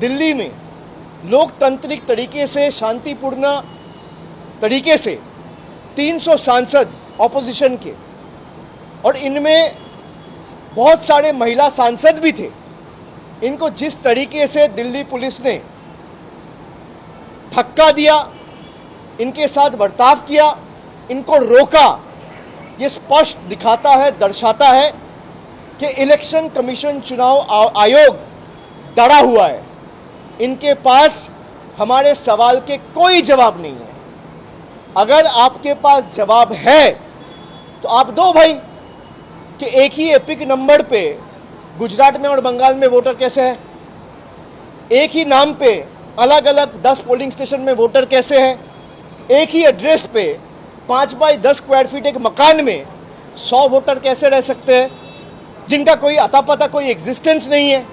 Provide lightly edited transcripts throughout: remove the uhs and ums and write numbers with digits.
दिल्ली में लोकतांत्रिक तरीके से, शांतिपूर्ण तरीके से 300 सांसद ऑपोजिशन के, और इनमें बहुत सारे महिला सांसद भी थे, इनको जिस तरीके से दिल्ली पुलिस ने धक्का दिया, इनके साथ बर्ताव किया, इनको रोका, ये स्पष्ट दिखाता है, दर्शाता है कि इलेक्शन कमीशन, चुनाव आयोग डरा हुआ है। इनके पास हमारे सवाल के कोई जवाब नहीं है। अगर आपके पास जवाब है तो आप दो भाई, कि एक ही एपिक नंबर पे गुजरात में और बंगाल में वोटर कैसे है, एक ही नाम पे अलग अलग 10 पोलिंग स्टेशन में वोटर कैसे है, एक ही एड्रेस पे 5 बाई 10 स्क्वायर फीट एक मकान में 100 वोटर कैसे रह सकते हैं, जिनका कोई अता पता, कोई एग्जिस्टेंस नहीं है।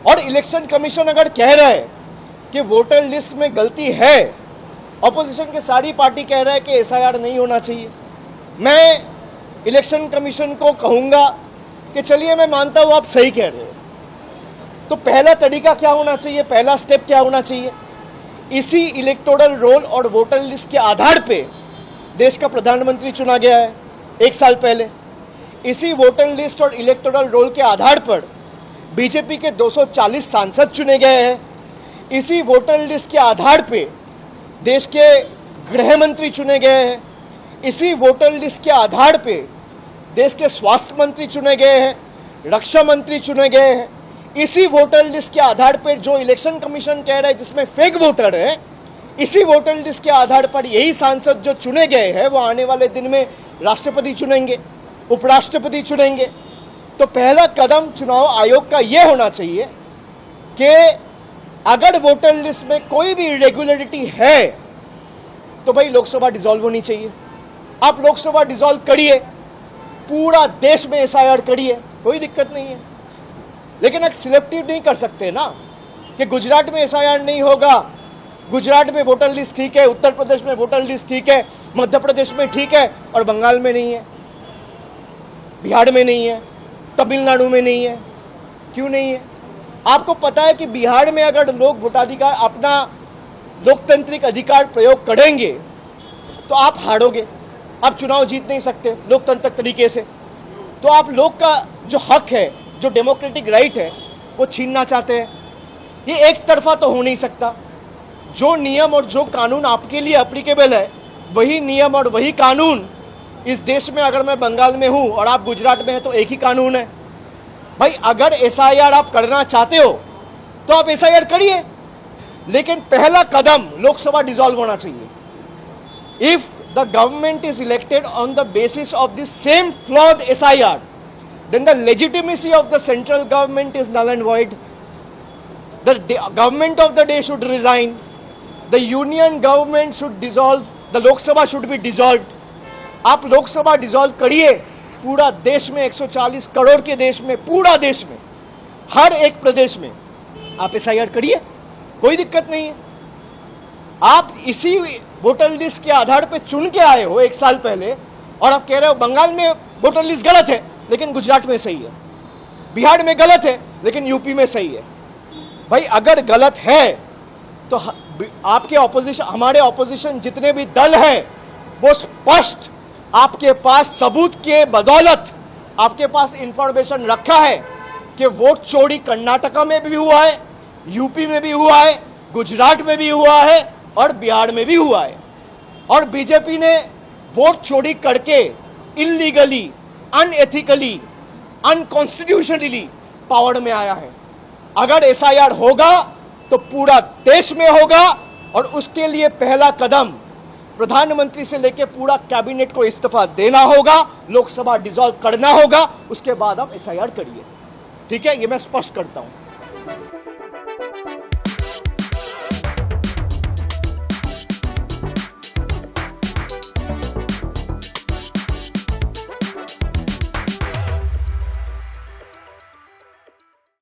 और इलेक्शन कमीशन अगर कह रहा है कि वोटर लिस्ट में गलती है, ऑपोजिशन के सारी पार्टी कह रहा है कि एसआईआर नहीं होना चाहिए। मैं इलेक्शन कमीशन को कहूंगा कि चलिए, मैं मानता हूं आप सही कह रहे हो, तो पहला तरीका क्या होना चाहिए, पहला स्टेप क्या होना चाहिए? इसी इलेक्टोरल रोल और वोटर लिस्ट के आधार पे देश का प्रधानमंत्री चुना गया है 1 साल पहले। इसी वोटर लिस्ट और इलेक्टोरल रोल के आधार पर बीजेपी के 240 सांसद चुने गए हैं। इसी वोटर लिस्ट के आधार पे देश के गृह मंत्री चुने गए हैं। इसी वोटर लिस्ट के आधार पे देश के स्वास्थ्य मंत्री चुने गए हैं, रक्षा मंत्री चुने गए हैं। इसी वोटर लिस्ट के आधार पर जो इलेक्शन कमीशन कह रहा है जिसमें फेक वोटर है, इसी वोटर लिस्ट के आधार पर यही सांसद जो चुने गए हैं वो आने वाले दिन में राष्ट्रपति चुनेंगे, उपराष्ट्रपति चुनेंगे। तो पहला कदम चुनाव आयोग का यह होना चाहिए कि अगर वोटर लिस्ट में कोई भी इरेगुलरिटी है तो भाई लोकसभा डिसॉल्व होनी चाहिए। आप लोकसभा डिसॉल्व करिए, पूरा देश में एसआईआर करिए, कोई दिक्कत नहीं है। लेकिन एक सिलेक्टिव नहीं कर सकते ना कि गुजरात में एसआईआर नहीं होगा, गुजरात में वोटर लिस्ट ठीक है, उत्तर प्रदेश में वोटर लिस्ट ठीक है, मध्य प्रदेश में ठीक है और बंगाल में नहीं है, बिहार में नहीं है, तमिलनाडु में नहीं है। क्यों नहीं है? आपको पता है कि बिहार में अगर लोग वोटाधिकार, अपना लोकतांत्रिक अधिकार प्रयोग करेंगे तो आप हारोगे, आप चुनाव जीत नहीं सकते लोकतांत्रिक तरीके से। तो आप लोग का जो हक है, जो डेमोक्रेटिक राइट है, वो छीनना चाहते हैं। ये एक तरफा तो हो नहीं सकता। जो नियम और जो कानून आपके लिए एप्लीकेबल है, वही नियम और वही कानून इस देश में, अगर मैं बंगाल में हूं और आप गुजरात में हैं तो एक ही कानून है। भाई अगर एसआईआर आप करना चाहते हो तो आप एसआईआर करिए, लेकिन पहला कदम लोकसभा डिसॉल्व होना चाहिए। If the government is elected on the basis of the same flawed SIR, then the legitimacy of the central government is null and void. The government of the day should resign. The union government should dissolve. The Lok Sabha should be dissolved. आप Lok Sabha dissolve करिए, पूरा देश में 140 करोड़ के देश में, पूरा देश में, हर एक प्रदेश में आप एसआईआर करिए, कोई दिक्कत नहीं है। आप इसी वोटर लिस्ट के आधार पे चुन के आए हो 1 साल पहले और आप कह रहे हो बंगाल में वोटर लिस्ट गलत है लेकिन गुजरात में सही है, बिहार में गलत है लेकिन यूपी में सही है। भाई अगर गलत है तो आपके ऑपोजिशन, हमारे ऑपोजिशन जितने भी दल हैं, वो स्पष्ट आपके पास सबूत के बदौलत आपके पास इंफॉर्मेशन रखा है कि वोट चोरी कर्नाटका में भी हुआ है, यूपी में भी हुआ है, गुजरात में भी हुआ है और बिहार में भी हुआ है। और बीजेपी ने वोट चोरी करके इलीगली, अनएथिकली, अनकॉन्स्टिट्यूशनली पावर में आया है। अगर एसआईआर होगा तो पूरा देश में होगा और उसके लिए पहला कदम प्रधानमंत्री से लेकर पूरा कैबिनेट को इस्तीफा देना होगा, लोकसभा डिसॉल्व करना होगा, उसके बाद आप एसआईआर करिए। ठीक है, ये मैं स्पष्ट करता हूं।